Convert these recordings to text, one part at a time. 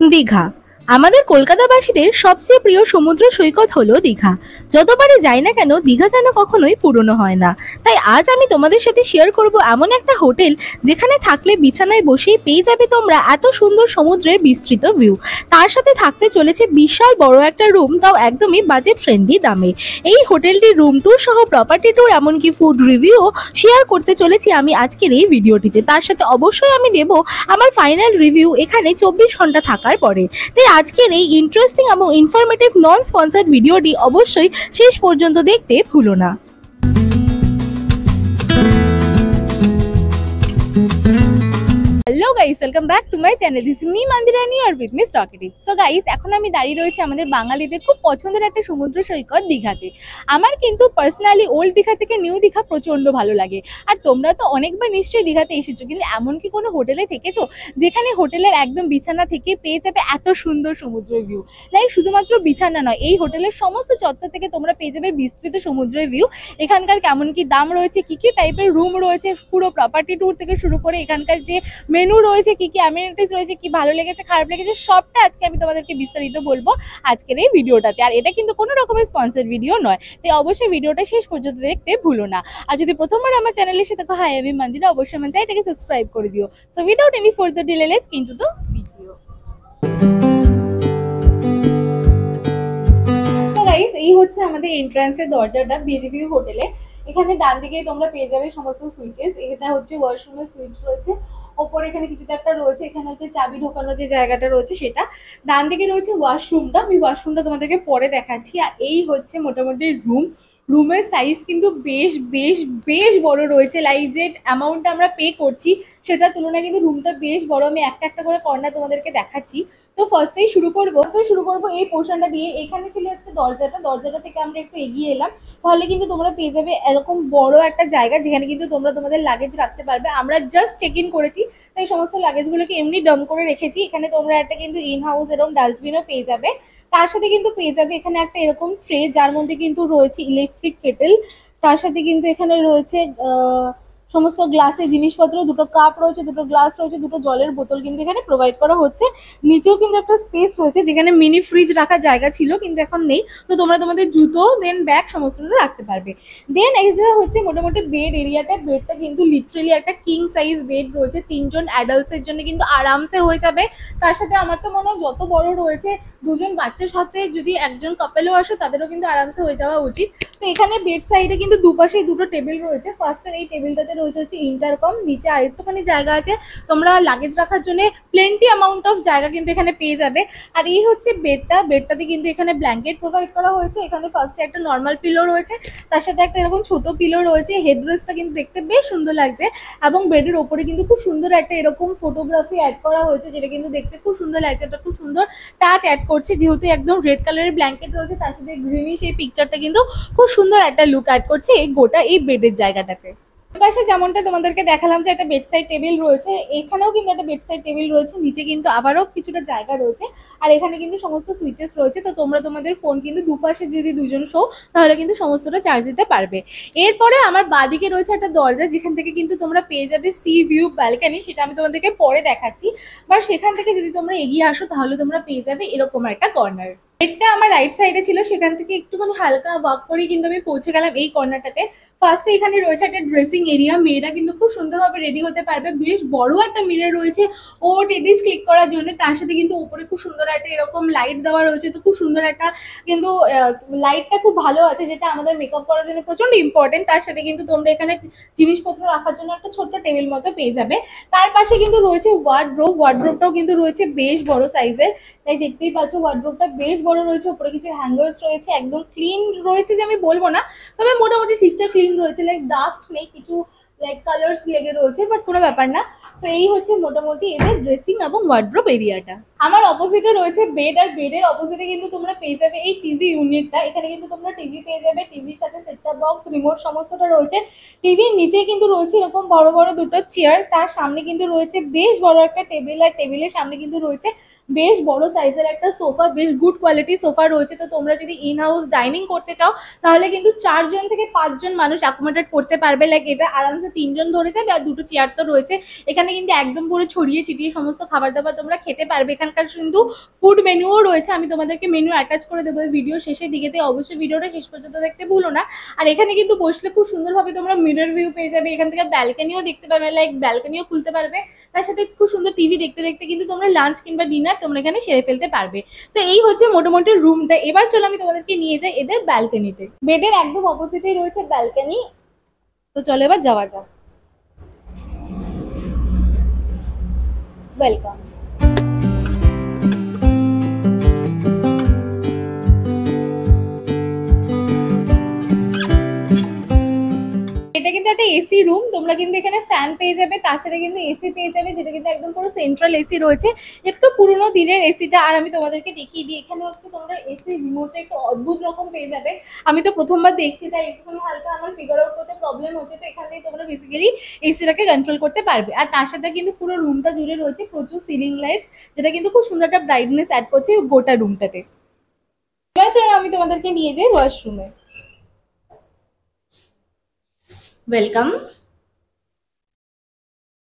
দীঘা। আমাদের কলকাতাবাসীদের সবচেয়ে প্রিয় সমুদ্র সৈকত হলো দীঘা। যতবারই যাই না কেন দীঘা যেন কখনোই পুরনো হয় না। তাই আজ আমি তোমাদের সাথে শেয়ার করব এমন একটা হোটেল যেখানে থাকলে বিছানায় বসেই পেয়ে যাবে তোমরা এত সুন্দর সমুদ্রের বিস্তৃত ভিউ। তার সাথে থাকতে চলেছে বিশাল বড় একটা রুম, তাও একদমই বাজেট ফ্রেন্ডলি দামে। এই হোটেলটির রুম ট্যুর সহ প্রপার্টি ট্যুর এমনকি ফুড রিভিউ শেয়ার করতে চলেছি আমি আজকের এই ভিডিওটিতে। তার সাথে অবশ্যই আমি দেব আমার ফাইনাল রিভিউ এখানে 24 ঘন্টা থাকার পরে। তাই আজকের এই ইন্টারেস্টিং এবং ইনফরমেটিভ নন স্পন্সর্ড ভিডিওটি অবশ্যই শেষ পর্যন্ত দেখতে ভুলো না। Hello guys, welcome back to my channel. This is me Mandirani আর with miss talkative. So guys, এখন আমি দাঁড়িয়ে রয়েছি আমাদের বাঙালিদের খুব পছন্দের একটা সমুদ্র সৈকত দীঘাতে। আমার কিন্তু পার্সোনালি ওল্ড দীঘা থেকে নিউ দীঘা প্রচণ্ড ভালো লাগে। আর তোমরা তো অনেকবার নিশ্চয়ই দীঘাতে এসেছো, কিন্তু এমন কি কোনো হোটেলে থেকেছো যেখানে হোটেলের একদম বিছানা থেকে পেয়ে যাবে এত সুন্দর সমুদ্রের ভিউ? লাইক শুধুমাত্র বিছানা নয়, এই হোটেলের সমস্ত চত্বর থেকে তোমরা পেয়ে যাবে বিস্তৃত সমুদ্রের ভিউ। এখানকার কেমন কি দাম রয়েছে, কি কি টাইপের রুম রয়েছে, পুরো প্রপার্টি ট্যুর থেকে শুরু করে এখানকার যে মেনু রয়েছে, কি কি অ্যামেনিটিস রয়েছে, কি ভালো লেগেছে খারাপ লেগেছে, সবটা আজকে আমি তোমাদেরকে বিস্তারিত বলবো আজকের এই ভিডিওটাতে। আর এটা কিন্তু কোনো রকমের স্পন্সর ভিডিও নয়, তাই অবশ্যই ভিডিওটা শেষ পর্যন্ত দেখতে ভুলো না। আর যদি প্রথমবার আমার চ্যানেলে এসে দেখো, হাই আমি মন্দিরা, অবশ্যই আমার চ্যানেলটাকে সাবস্ক্রাইব করে দিও। So without any further delay let's into the video. তো গাইস, এই হচ্ছে আমাদের এন্ট্রান্সের দরজাটা বিজিভিউ হোটেলে। এখানে ডান দিকে তোমরা পেয়ে যাবে সমস্ত সুইচেস। এটা হচ্ছে ওয়াশরুমের সুইচ রয়েছে, ওপরে এখানে কিছুটা একটা রয়েছে, এখানে হচ্ছে চাবি ঢোকানোর যে জায়গাটা রয়েছে সেটা। ডান দিকে রয়েছে ওয়াশরুমটা, আমি ওয়াশরুমটা তোমাদেরকে পরে দেখাচ্ছি। আর এই হচ্ছে মোটামুটি রুম। রুমের সাইজ কিন্তু বেশ বেশ বেশ বড় রয়েছে। লাইক যে অ্যামাউন্টটা আমরা পে করছি সেটার তুলনায় কিন্তু রুমটা বেশ বড়। আমি একটা একটা করে কর্নার তোমাদেরকে দেখাচ্ছি। তো ফার্স্টেই শুরু করবো এই পোর্শনটা দিয়ে। এখানে ছিল হচ্ছে দরজাটা থেকে আমরা একটু এগিয়ে এলাম, তাহলে কিন্তু তোমরা পেয়ে যাবে এরকম বড় একটা জায়গা যেখানে কিন্তু তোমরা তোমাদের লাগেজ রাখতে পারবে। আমরা জাস্ট চেক ইন করেছি, তাই সমস্ত লাগেজগুলোকে এমনি ডাম্প করে রেখেছি। এখানে তোমরা একটা কিন্তু ইন হাউস এরকম ডাস্টবিনও পেয়ে যাবে। তার সাথে কিন্তু পেয়ে যাবে এখানে একটা এরকম ট্রে, যার মধ্যে কিন্তু রয়েছে ইলেকট্রিক কেটেল। তার সাথে কিন্তু এখানে রয়েছে সমস্ত গ্লাসের জিনিসপত্র, দুটো কাপ রয়েছে, দুটো গ্লাস রয়েছে, দুটো জলের বোতল কিন্তু এখানে প্রোভাইড করা হচ্ছে। নিচেও কিন্তু একটা স্পেস রয়েছে যেখানে মিনি ফ্রিজ রাখার জায়গা ছিল, কিন্তু এখন নেই। তো তোমরা তোমাদের জুতো দেন ব্যাগ সমস্তটা রাখতে পারবে। দেন এক্সট্রা হচ্ছে মোটামুটি বেড এরিয়াটা। বেডটা কিন্তু লিটারেলি একটা কিং সাইজ বেড রয়েছে, 3জন অ্যাডাল্টসের জন্য কিন্তু আরামসে হয়ে যাবে। তার সাথে আমার তো মনে হয় যত বড় রয়েছে, 2জন বাচ্চার সাথে যদি একজন কাপেলও আসে তাদেরও কিন্তু আরামসে হয়ে যাওয়া উচিত। তো এখানে বেড সাইডে কিন্তু দুপাশেই দুটো টেবিল রয়েছে। ফার্স্টের এই টেবিলটাতে রয়েছে হচ্ছে ইন্টারকম, নিচে আরেকটুখানি জায়গা আছে, তোমরা লাগেজ রাখার জন্য প্লেন্টি অ্যামাউন্ট অফ জায়গা কিন্তু এখানে পেয়ে যাবে। আর এই হচ্ছে বেডটাতে কিন্তু এখানে ব্ল্যাঙ্কেট প্রোভাইড করা হয়েছে। এখানে ফার্স্টে একটা নর্মাল পিলো রয়েছে, তার সাথে একটা এরকম ছোট পিলো রয়েছে। হেডরেস্টটা কিন্তু দেখতে বেশ সুন্দর লাগছে, এবং বেডের ওপরে কিন্তু খুব সুন্দর একটা এরকম ফটোগ্রাফি অ্যাড করা হয়েছে, যেটা কিন্তু দেখতে খুব সুন্দর লাগছে। একটা খুব সুন্দর টাচ অ্যাড করছে, যেহেতু একদম রেড কালারের ব্ল্যাঙ্কেট রয়েছে, তার সাথে গ্রিনিশ এই পিকচারটা কিন্তু খুব সুন্দর একটা লুক অ্যাড করছে এই গোটা এই বেডের জায়গাটাতে। পাশে যেমনটা তোমাদেরকে দেখালাম যে একটা বেডসাইড টেবিল রয়েছে, এখানেও কিন্তু একটা বেডসাইড টেবিল রয়েছে, নিচে কিন্তু আবারও কিছুটা জায়গা রয়েছে। আর এখানে কিন্তু সমস্ত সুইচেস রয়েছে, তো তোমরা তোমাদের ফোন কিন্তু দুপাশে যদি 2জন শো তাহলে কিন্তু সমস্তটা চার্জ দিতে পারবে। এরপরে আমার বাঁদিকে রয়েছে একটা দরজা, যেখান থেকে কিন্তু তোমরা পেয়ে যাবে সি ভিউ ব্যালকনি, সেটা আমি তোমাদেরকে পরে দেখাচ্ছি। বাট সেখান থেকে যদি তোমরা এগিয়ে আসো তাহলে তোমরা পেয়ে যাবে এরকম একটা কর্নার। বেডটা আমার রাইট সাইডে ছিল, সেখান থেকে একটুখানি হালকা ওয়াক করেই কিন্তু আমি পৌঁছে গেলাম এই কর্নারটাতে। ফার্স্টে এখানে রয়েছে একটা ড্রেসিং এরিয়া, মেয়েরা কিন্তু খুব সুন্দরভাবে রেডি হতে পারবে। বেশ বড় একটা মিরর রয়েছে ও টেডিস ক্লিক করার জন্য। তার সাথে কিন্তু উপরে খুব সুন্দর একটা এরকম লাইট দেওয়া রয়েছে, তো খুব সুন্দর একটা কিন্তু লাইটটা খুব ভালো আছে, যেটা আমাদের মেকআপ করার জন্য প্রচন্ড ইম্পর্টেন্ট। তার সাথে কিন্তু তোমরা এখানে জিনিসপত্র রাখার জন্য একটা ছোট্ট টেবিল মতো পেয়ে যাবে। তার পাশে কিন্তু রয়েছে ওয়ার্ড্রোবটাও কিন্তু রয়েছে বেশ বড় সাইজের, তাই দেখতেই পাচ্ছ ওয়ার্ড্রোবটা বেশ বড় রয়েছে। উপরে কিছু হ্যাঙ্গার্স রয়েছে, একদম ক্লিন রয়েছে যে আমি বলবো না, তবে মোটামুটি ঠিকঠাক ক্লিন রয়েছে। লাইক ডাস্ট নেই, কিছু লাইক কালার্স লেগে রয়েছে, বাট কোনো ব্যাপার না। তো এই হচ্ছে মোটামুটি এদের ড্রেসিং এবং ওয়ার্ড্রোব এরিয়াটা। আমার অপোজিটে রয়েছে বেড, আর বেডের অপোজিটে কিন্তু তোমরা পেয়ে যাবে এই টিভি ইউনিটটা। এখানে কিন্তু তোমরা টিভি পেয়ে যাবে, টিভির সাথে সেটটপ বক্স, রিমোট সমস্তটা রয়েছে। টিভির নিচে কিন্তু রয়েছে এরকম বড় বড় দুটো চেয়ার, তার সামনে কিন্তু রয়েছে বেশ বড় একটা টেবিল, আর টেবিলের সামনে কিন্তু রয়েছে বেশ বড় সাইজের একটা সোফা, বেশ গুড কোয়ালিটি সোফা রয়েছে। তো তোমরা যদি ইন হাউস ডাইনিং করতে চাও তাহলে কিন্তু 4 জন থেকে 5 জন মানুষ অ্যাকোমোডেট করতে পারবে। লাইক এটা আরামসে 3 জন ধরে যাবে। আর দুটো চেয়ার তো রয়েছে এখানে, কিন্তু একদম পুরো ছড়িয়ে ছিটিয়ে সমস্ত খাবার দাবার তোমরা খেতে পারবে। এখানকার কিন্তু ফুড মেনুও রয়েছে, আমি তোমাদেরকে মেনু অ্যাটাচ করে দেবো ভিডিও শেষের দিকেতে, অবশ্যই ভিডিওটা শেষ পর্যন্ত দেখতে ভুলো না। আর এখানে কিন্তু বসলে খুব সুন্দরভাবে তোমরা মিরর ভিউ পেয়ে যাবে, এখান থেকে ব্যালকনিও দেখতে পারবে, লাইক ব্যালকনিও খুলতে পারবে। তার সাথে খুব সুন্দর টিভি দেখতে দেখতে কিন্তু তোমরা লাঞ্চ কিংবা ডিনার তোমরা এখানে সেরে ফেলতে পারবে। তো এই হচ্ছে মোটামুটি রুমটা। এবার চলো আমি তোমাদেরকে নিয়ে যাই এদের ব্যালকনিতে। বেডের একদম অপোজিটেই রয়েছে ব্যালকনি। তো চলো এবার যাওয়া যাক। ওয়েলকাম। এটা কিন্তু একটা এসি রুম, তোমরা কিন্তু এখানে ফ্যান পেয়ে যাবে, তার সাথে কিন্তু এসি পেয়ে যাবে, যেটা কিন্তু একদম পুরো সেন্ট্রাল এসি রয়েছে, একটু পুরোনো দিনের এসিটা। আর আমি তোমাদেরকে দেখিয়ে দিই, এখানে হচ্ছে তোমরা এসি রিমোটটা একটু অদ্ভুত রকম পেয়ে যাবে। আমি তো প্রথমবার দেখছি, তাই একটুখানি হালকা আমার ফিগার আউট করতে প্রবলেম হচ্ছে। তো এখান থেকে তোমরা বেসিক্যালি এসিটাকে কন্ট্রোল করতে পারবে। আর তার সাথে কিন্তু পুরো রুমটা জুড়ে রয়েছে প্রচুর সিলিং লাইটস, যেটা কিন্তু খুব সুন্দর একটা ব্রাইটনেস অ্যাড করছে গোটা রুমটাতে। এবার আমি তোমাদেরকে নিয়ে যাই ওয়াশরুমে। ওয়েলকাম।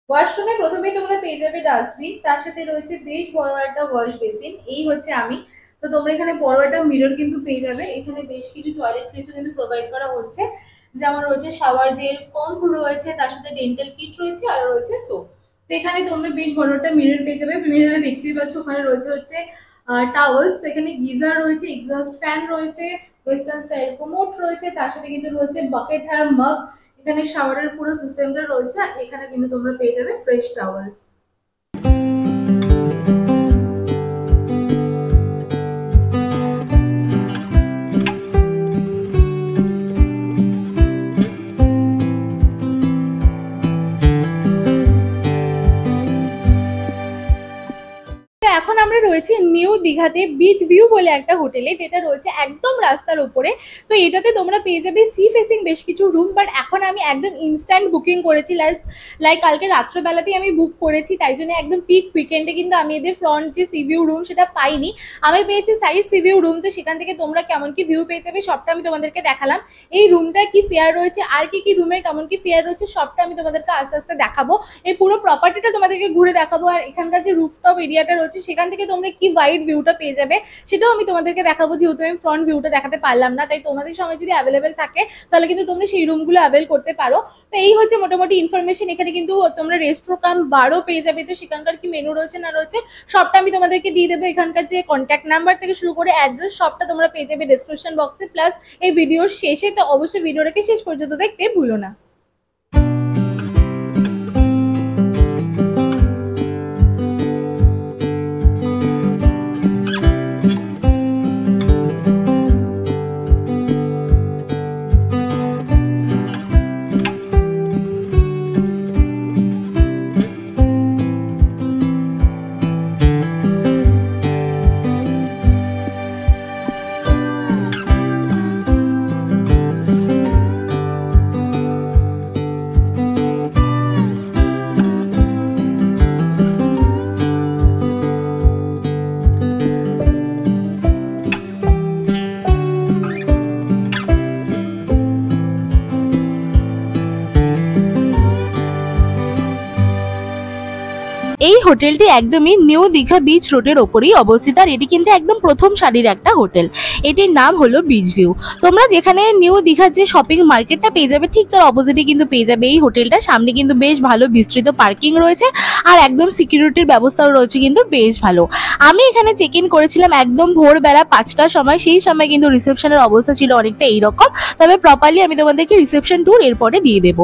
ওয়াশরুমে প্রথমেই তোমরা পেয়ে যাবে ডাস্টবিন, তার সাথে রয়েছে বেশ বড় একটা ওয়াশ বেসিন। এই হচ্ছে আমি। তো তোমরা এখানে বড় একটা মিরর কিন্তু পেয়ে যাবে। এখানে বেশ কিছু টয়লেট্রিজও কিন্তু প্রোভাইড করা হচ্ছে, যেমন রয়েছে শাওয়ার জেল, কম্প রয়েছে, তার সাথে ডেন্টাল কিট রয়েছে, আর রয়েছে সোপ। তো এখানে তোমরা বেশ বড় একটা মিরর পেয়ে যাবে। মিররে দেখতেই পাচ্ছ ওখানে রয়েছে হচ্ছে টাওয়েলস, এখানে গিজার রয়েছে, এক্সস্ট ফ্যান রয়েছে, ওয়েস্টার্ন স্টাইল কোমোড রয়েছে, তার সাথে কিন্তু রয়েছে বাকেট আর মাগ। এখানে শাওয়ারের পুরো সিস্টেমটা রয়েছে। আর এখানে কিন্তু তোমরা পেয়ে যাবে ফ্রেশ টাওয়েলস। এখন আমরা রয়েছি নিউ দীঘাতে বিচ ভিউ বলে একটা হোটেলে, যেটা রয়েছে একদম রাস্তার উপরে। তো এটাতে তোমরা পেয়ে যাবে সি ফেসিং বেশ কিছু রুম, বাট এখন আমি একদম ইনস্ট্যান্ট বুকিং করেছি। লাইক কালকে রাত্রেবেলাতেই আমি বুক করেছি, তাই জন্য একদম পিক উইকেন্ডে কিন্তু আমি এদের ফ্রন্ট যে সি ভিউ রুম সেটা পাইনি, আমি পেয়েছি সাইড সি ভিউ রুম। তো সেখান থেকে তোমরা কেমন কি ভিউ পেয়ে যাবে সবটা আমি তোমাদেরকে দেখালাম। এই রুমটার কি ফেয়ার রয়েছে আর কি রুমের কেমন কি ফেয়ার রয়েছে সবটা আমি তোমাদেরকে আস্তে আস্তে দেখাবো। এই পুরো প্রপার্টিটা তোমাদেরকে ঘুরে দেখাবো। আর এখানকার যে রুফটপ এরিয়াটা রয়েছে সেখান থেকে তোমরা কি ওয়াইড ভিউটা পেয়ে যাবে সেটাও আমি তোমাদেরকে দেখাবো, যেহেতু আমি ফ্রন্ট ভিউটা দেখাতে পারলাম না। তাই তোমাদের সময় যদি অ্যাভেলেবেল থাকে তাহলে কিন্তু তোমরা সেই রুমগুলো অ্যাভেল করতে পারো। তো এই হচ্ছে মোটামুটি ইনফরমেশন। এখানে কিন্তু তোমরা রেস্টুরেন্ট কাম বারও পেয়ে যাবে। তো সেখানকার কি মেনু রয়েছে না রয়েছে সবটা আমি তোমাদেরকে দিয়ে দেবো। এখানকার যে কন্ট্যাক্ট নাম্বার থেকে শুরু করে অ্যাড্রেস সবটা তোমরা পেয়ে যাবে ডেসক্রিপশন বক্সে, প্লাস এই ভিডিওর শেষে। তো অবশ্যই ভিডিওটাকে শেষ পর্যন্ত দেখতে ভুলো না। এই হোটেলটি একদমই নিউ দীঘা বিচ রোডের ওপরেই অবস্থিত। আর এটি কিন্তু একদম প্রথম সারির একটা হোটেল। এটির নাম হলো বিচ ভিউ। তোমরা যেখানে নিউ দীঘার যে শপিং মার্কেটটা পেয়ে যাবে ঠিক তার অপোজিটে কিন্তু পেয়ে যাবে এই হোটেলটা। সামনে কিন্তু বেশ ভালো বিস্তৃত পার্কিং রয়েছে, আর একদম সিকিউরিটির ব্যবস্থাও রয়েছে কিন্তু বেশ ভালো। আমি এখানে চেক ইন করেছিলাম একদম ভোরবেলা 5টার সময়। সেই সময় কিন্তু রিসেপশনের অবস্থা ছিল অনেকটা এইরকম, তবে প্রপারলি আমি তোমাদেরকে রিসেপশন ট্যুর এরপরে দিয়ে দেবো।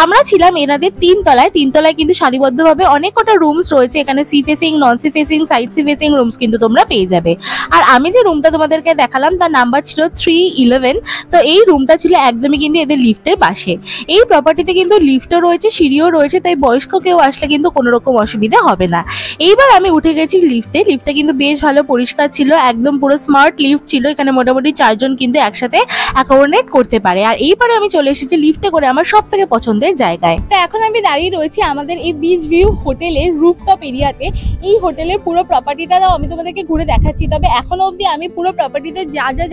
আমরা ছিলাম এনাদের 3তলায়। 3তলায় কিন্তু সারিবদ্ধভাবে অনেক কটা রুমস রয়েছে। এখানে sea facing, non sea facing, side sea facing rooms কিন্তু তোমরা পেয়ে যাবে। আর আমি যে রুমটা তোমাদেরকে দেখালাম তার নাম্বার ছিল 311। তো এই রুমটা ছিল একদমই কিন্তু এদের লিফটের পাশে। এই প্রপার্টিতে কিন্তু লিফটও রয়েছে, সিঁড়িও রয়েছে, তাই বয়স্ক কেউ আসলে কিন্তু কোনো রকম অসুবিধা হবে না। এইবার আমি উঠে গেছি লিফটে। লিফটটা কিন্তু বেশ ভালো পরিষ্কার ছিল, একদম পুরো স্মার্ট লিফট ছিল। এখানে মোটামুটি 4 জন কিন্তু একসাথে অ্যাকোমোডেট করতে পারে। আর এইবারে আমি চলে এসেছি লিফটে করে আমার সব থেকে পছন্দের জায়গায়। তো এখন আমি দাঁড়িয়ে রয়েছি আমাদের এই বিচ ভিউ হোটেলের রুফটপ রুফটপ এরিয়াতে। এই হোটেলের পুরো প্রপার্টিটা আমি তোমাদেরকে ঘুরে দেখাচ্ছি। তবে এখনো অবধি আমি পুরো প্রপার্টিতে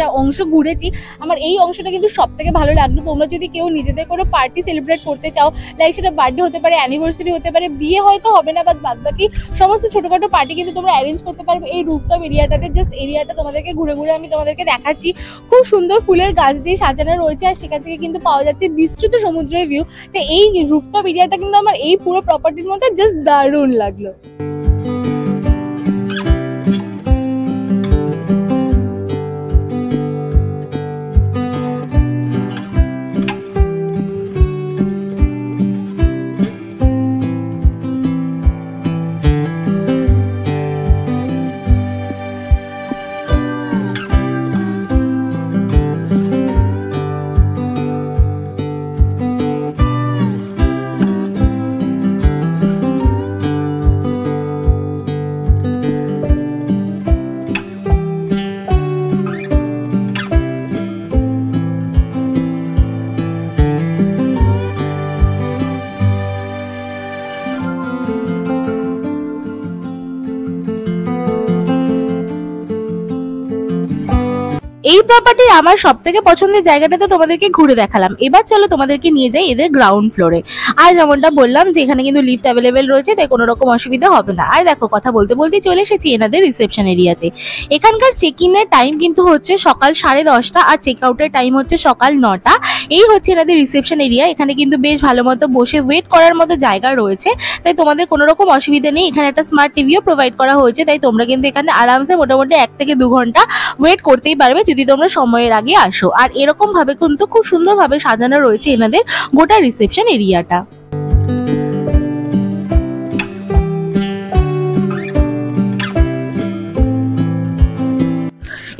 যা অংশ ঘুরেছি, আমার এই অংশটা কিন্তু সব থেকে ভালো লাগলো। তোমরা যদি কেউ নিজেদের কোনো পার্টি সেলিব্রেট করতে চাও, লাইক সেটা বার্থডে হতে পারে, অ্যানিভার্সারি হতে পারে, বিয়ে হয়তো হবে না, বাট বাদ বাকি সমস্ত ছোটখাটো পার্টি কিন্তু তোমরা অ্যারেঞ্জ করতে পারবে এই রুফটপ এরিয়াটাতে। জাস্ট এরিয়াটা তোমাদেরকে ঘুরে ঘুরে আমি তোমাদেরকে দেখাচ্ছি। খুব সুন্দর ফুলের গাছ দিয়ে সাজানো রয়েছে, আর সেখান থেকে কিন্তু পাওয়া যাচ্ছে বিস্তৃত সমুদ্রের ভিউ। তো এই রুফটপ এরিয়াটা কিন্তু আমার এই পুরো প্রপার্টির মধ্যে জাস্ট দারুণ লাগলো। এই প্রপার্টির আমার সব থেকে পছন্দের জায়গাটা তো তোমাদেরকে ঘুরে দেখালাম। এবার চলো তোমাদেরকে নিয়ে যাই এদের গ্রাউন্ড ফ্লোরে। আর যেমনটা বললাম যে এখানে কিন্তু লিফট অ্যাভেলেবেল রয়েছে, তাই কোনো রকম অসুবিধা হবে না। আর দেখো, কথা বলতে বলতে চলে এসেছি এনাদের রিসেপশন এরিয়াতে। এখানকার চেক ইনের টাইম কিন্তু হচ্ছে সকাল 10:30 আর চেক আউটের টাইম হচ্ছে সকাল 9টা। এই হচ্ছে এনাদের রিসেপশন এরিয়া। এখানে কিন্তু বেশ ভালো মতো বসে ওয়েট করার মতো জায়গা রয়েছে, তাই তোমাদের কোনো রকম অসুবিধা নেই। এখানে একটা স্মার্ট টিভিও প্রোভাইড করা হয়েছে, তাই তোমরা কিন্তু এখানে আরামসে মোটামুটি 1 থেকে 2 ঘন্টা ওয়েট করতেই পারবে যদি তোমরা সময়ের আগে আসো। আর এরকম ভাবে কিন্তু খুব সুন্দরভাবে সাজানো রয়েছে এনাদের গোটা রিসেপশন এরিয়াটা।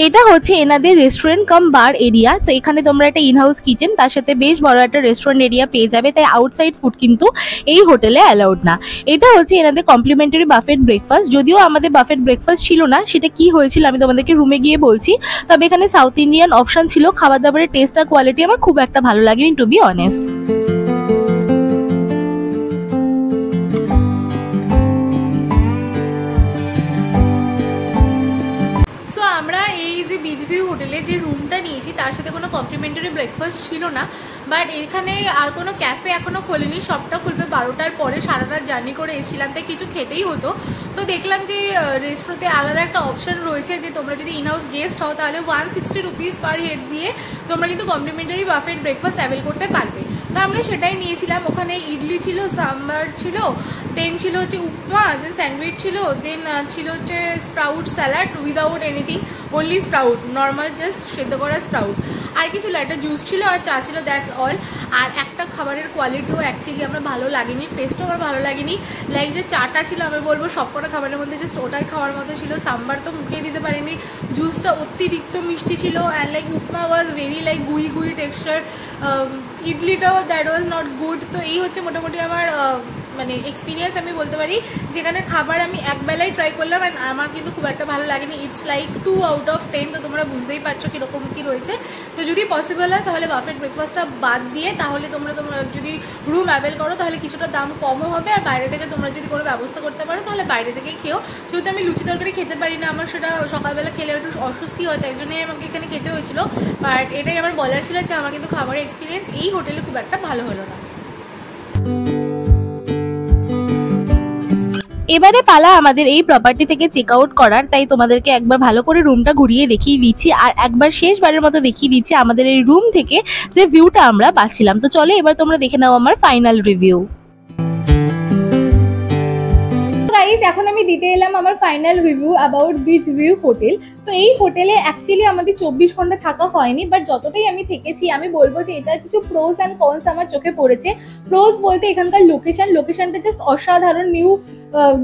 এটা হচ্ছে এনাদের রেস্টুরেন্ট কাম বার এরিয়া। তো এখানে তোমরা একটা ইনহাউস কিচেন, তার সাথে বেশ বড় একটা রেস্টুরেন্ট এরিয়া পেয়ে যাবে, তাই আউটসাইড ফুড কিন্তু এই হোটেলে অ্যালাউড না। এটা হচ্ছে এনাদের কমপ্লিমেন্টারি বাফেট ব্রেকফাস্ট। যদিও আমাদের বাফেট ব্রেকফাস্ট ছিল না, সেটা কি হয়েছিল আমি তোমাদেরকে রুমে গিয়ে বলছি। তবে এখানে সাউথ ইন্ডিয়ান অপশন ছিল। খাবার দাবারের টেস্ট আর কোয়ালিটি আমার খুব একটা ভালো লাগেনি, টু বি অনেস্ট। আমরা এই যে বিচ ভিউ হোটেলে যে রুমটা নিয়েছি তার সাথে কোনো কমপ্লিমেন্টারি ব্রেকফাস্ট ছিল না, বাট এখানে আর কোনো ক্যাফে এখনও খোলেনি। সবটা খুলবে 12টার পরে। সারা রাত জার্নি করে এসেছিলাম, তাই কিছু খেতেই হতো। তো দেখলাম যে রেস্টুরেন্টে আলাদা একটা অপশন রয়েছে যে তোমরা যদি ইনহাউস গেস্ট হও তাহলে 160 রুপিস পার হেড দিয়ে তোমরা কিন্তু কমপ্লিমেন্টারি বাফেট ব্রেকফাস্ট অ্যাভেল করতে পারবে। তো আমরা সেটাই নিয়েছিলাম। ওখানে ইডলি ছিল, সাম্বার ছিল, দেন ছিল হচ্ছে উপমা, দেন স্যান্ডউইচ ছিল, দেন ছিল হচ্ছে sprout salad without anything, only sprout, normal just সেদ্ধ করা স্প্রাউট। আর কিছু একটা জুস ছিল আর চা ছিল, দ্যাটস অল। আর একটা খাবারের কোয়ালিটিও অ্যাকচুয়ালি আমার ভালো লাগেনি, টেস্টও আমার ভালো লাগেনি। লাইক যে চাটা ছিল, আমি বলবো সবকটা খাবারের মধ্যে জাস্ট ওটাই খাওয়ার মতো ছিল। সাম্বার তো মুখেই দিতে পারিনি, জুসটা অতিরিক্ত মিষ্টি ছিল, and like upma was very like gooey texture, ইডলিটাও দ্যাট ওয়াজ নট গুড। তো এই হচ্ছে মোটামুটি আমার মানে এক্সপিরিয়েন্স আমি বলতে পারি। যেখানে খাবার আমি একবেলাই ট্রাই করলাম অ্যান্ড আমার কিন্তু খুব একটা ভালো লাগেনি। It's like 2 out of 10। তো তোমরা বুঝতেই পারছো কীরকম কী রয়েছে। তো যদি পসিবল হয় তাহলে বাফেট ব্রেকফাস্টটা বাদ দিয়ে তাহলে তোমরা যদি রুম অ্যাভেল করো তাহলে কিছুটা দাম কমও হবে। আর বাইরে থেকে তোমরা যদি কোনো ব্যবস্থা করতে পারো তাহলে বাইরে থেকেই খেও। যেহেতু আমি লুচি তরকারি খেতে পারি না, আমার সেটা সকালবেলা খেলে একটু অস্বস্তি হয়, তাই জন্যই আমাকে এখানে খেতে হয়েছিল। বাট এটাই আমার বলার ছিল যে আমার কিন্তু খাবারের এক্সপিরিয়েন্স এই হোটেলে খুব একটা ভালো হলো না। এবারে পালা আমাদের এই প্রপার্টি থেকে চেক আউট করার, তাই তোমাদেরকে একবার ভালো করে রুমটা ঘুরিয়ে দেখিয়ে দিচ্ছি আর একবার শেষবারের মতো দেখিয়ে দিচ্ছি আমাদের এই রুম থেকে যে ভিউটা আমরা পাচ্ছিলাম। তো চলো এবার তোমরা দেখে নাও আমার ফাইনাল রিভিউ। গাইস, এখন আমি দিতে এলাম আমার final review about beach view hotel. তো এই হোটেলে অ্যাকচুয়ালি আমাদের 24 ঘন্টা থাকা হয়নি, বাট যতটাই আমি থেকেছি আমি বলবো যে এটার কিছু প্রোস অ্যান্ড কনস আমার চোখে পড়েছে। প্রোস বলতে এখানকার লোকেশনটা জাস্ট অসাধারণ। নিউ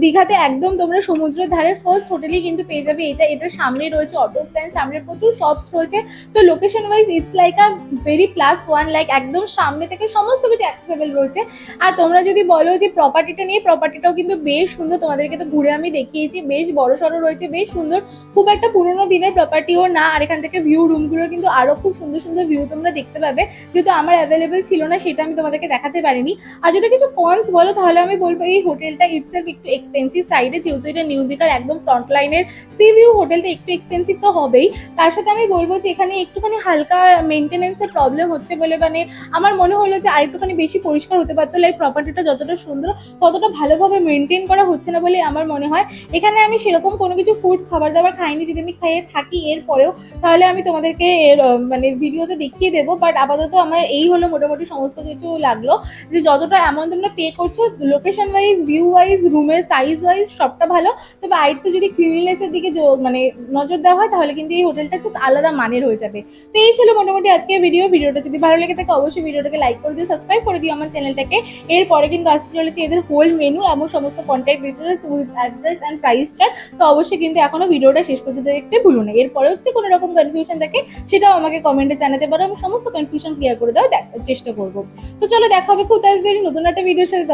দীঘাতে একদম তোমরা সমুদ্রের ধারে ফার্স্ট হোটেলই কিন্তু পেয়ে যাবে এটা। এটার সামনে রয়েছে অটো স্ট্যান্ড, সামনে প্রচুর শপস রয়েছে। তো location wise it's like a very +1, like একদম সামনে থেকে সমস্ত কিছু অ্যাক্সেসেবল রয়েছে। আর তোমরা যদি বলো যে প্রপার্টিটা নিয়ে, প্রপার্টিটাও কিন্তু বেশ সুন্দর। তোমাদেরকে তো ঘুরে আমি দেখিয়েছি, বেশ বড়সড় রয়েছে, বেশ সুন্দর, খুব একটা পুরোনো দিনের প্রপার্টিও না। আর এখান থেকে ভিউ রুমগুলোর কিন্তু আরো খুব সুন্দর সুন্দর ভিউ তোমরা দেখতে পাবে, যেহেতু আমার অ্যাভেলেবেল ছিল না সেটা আমি তোমাদেরকে দেখাতে পারিনি। আর যদি কিছু কনস বলো তাহলে আমি বলবো এই হোটেলটা ইটসেলফ একটু এক্সপেন্সিভ সাইডে, যেহেতু এটা নিউ দিঘার একদম ফ্রন্ট লাইনের সি ভিউ হোটেলটা একটু এক্সপেন্সিভ তো হবেই। তার সাথে আমি বলবো যে এখানে একটুখানি হালকা মেনটেনেন্সের প্রবলেম হচ্ছে বলে মানে আমার মনে হলো যে আরেকটুখানি বেশি পরিষ্কার হতে পারতো। লাইক প্রপার্টিটা যতটা সুন্দর ততটা ভালোভাবে মেনটেন করা হচ্ছে না বলে আমার মনে হয়। এখানে আমি সেরকম কোনো কিছু ফুড খাবার দাবার খাইনি, যদি আমি খেয়ে থাকি এরপরেও তাহলে আমি তোমাদেরকে এর মানে ভিডিওতে দেখিয়ে দেবো। বাট আপাতত আমার এই হলো মোটামুটি সমস্ত কিছু লাগলো, যে যতটা অ্যামাউন্ট তোমরা পে করছো লোকেশন ওয়াইজ, ভিউ ওয়াইজ, রুমের সাইজ ওয়াইজ সবটা ভালো। তবে আরেকটু যদি ক্লিনলিনেসের দিকে মানে নজর দেওয়া হয় তাহলে কিন্তু এই হোটেলটা আলাদা মানের হয়ে যাবে। তো এই ছিল মোটামুটি আজকে ভিডিওটা যদি ভালো লেগে থাকে অবশ্যই ভিডিওটাকে লাইক করে দিও, সাবস্ক্রাইব করে দিও আমার চ্যানেলটাকে। এরপরে কিন্তু আসতে চলেছে এদের হোল মেনু এবং সমস্ত contact details with address and price chart. তো অবশ্যই কিন্তু এখনো ভিডিওটা শেষ পর্যন্ত দেখতে ভুলো না। এরপরেও যদি কোনো রকম কনফিউশন থাকে সেটাও আমাকে কমেন্টে জানাতে পারো, এবং সমস্ত কনফিউশন ক্লিয়ার করে দেওয়ার চেষ্টা করবো। তো চলো দেখা হবে খুব তাড়াতাড়ি নতুন একটা ভিডিওর সাথে।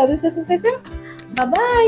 বাই।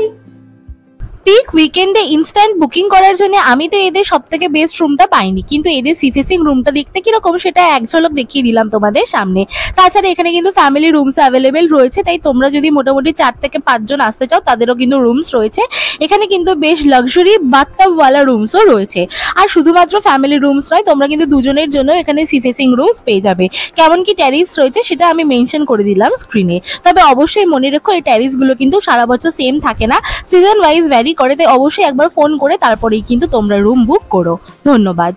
পিক উইকেন্ডে ইনস্ট্যান্ট বুকিং করার জন্য আমি তো এদের সব থেকে বেস্ট রুমটা পাইনি, কিন্তু এদের সি ফেসিং রুমটা দেখতে কিরকম সেটা এক ঝলক দেখিয়ে দিলাম তোমাদের সামনে। তাছাড়া এখানে কিন্তু ফ্যামিলি রুমস অ্যাভেলেবেল রয়েছে, তাই তোমরা যদি মোটামুটি 4 থেকে 5 জন আসতে চাও তাদেরও কিন্তু রুমস রয়েছে। এখানে কিন্তু বেশ লাক্সারি বাথটাবওয়ালা রুমসও রয়েছে। আর শুধুমাত্র ফ্যামিলি রুমস নয়, তোমরা কিন্তু দুজনের জন্য এখানে সি ফেসিং রুমস পেয়ে যাবে। কেমন কি ট্যারিফস রয়েছে সেটা আমি মেনশন করে দিলাম স্ক্রিনে। তবে অবশ্যই মনে রেখো এই ট্যারিফসগুলো কিন্তু সারা বছর সেম থাকে না, সিজন ওয়াইজ ভ্যারি করে, তাই অবশ্যই একবার ফোন করে তারপরেই কিন্তু তোমরা রুম বুক করো। ধন্যবাদ।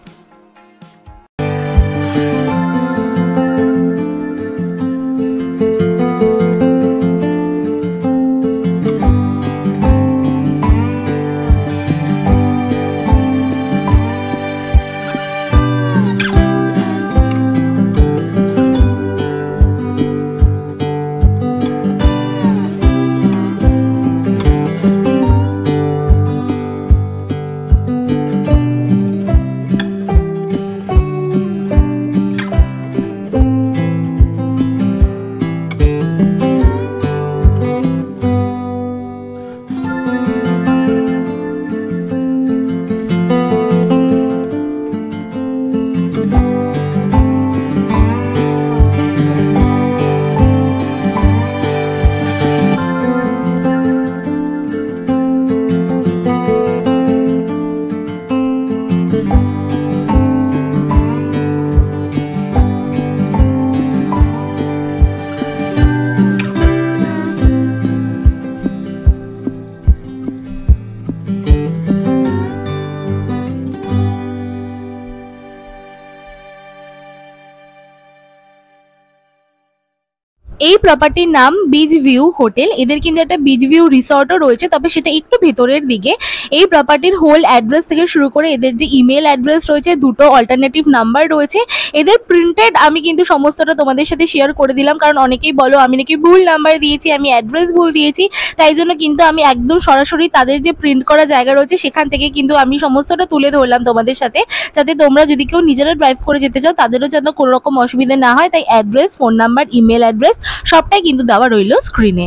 এই প্রপার্টির নাম বিচ ভিউ হোটেল। এদের কিন্তু একটা বিচ ভিউ রিসর্টও রয়েছে, তবে সেটা একটু ভেতরের দিকে। এই প্রপার্টির হোল অ্যাড্রেস থেকে শুরু করে এদের যে ইমেল অ্যাড্রেস রয়েছে, দুটো অল্টারনেটিভ নাম্বার রয়েছে। এদের প্রিন্টেড আমি কিন্তু সমস্তটা তোমাদের সাথে শেয়ার করে দিলাম, কারণ অনেকেই বলো আমি নাকি ভুল নাম্বার দিয়েছি, আমি অ্যাড্রেস ভুল দিয়েছি। তাই জন্য কিন্তু আমি একদম সরাসরি তাদের যে প্রিন্ট করা জায়গা রয়েছে সেখান থেকে কিন্তু আমি সমস্তটা তুলে ধরলাম তোমাদের সাথে, যাতে তোমরা যদি কেউ নিজেরা ড্রাইভ করে যেতে চাও তাদেরও যেন কোনো রকম অসুবিধা না হয়। তাই address, phone number, email address সবটাই কিন্তু দেওয়া রইল স্ক্রিনে।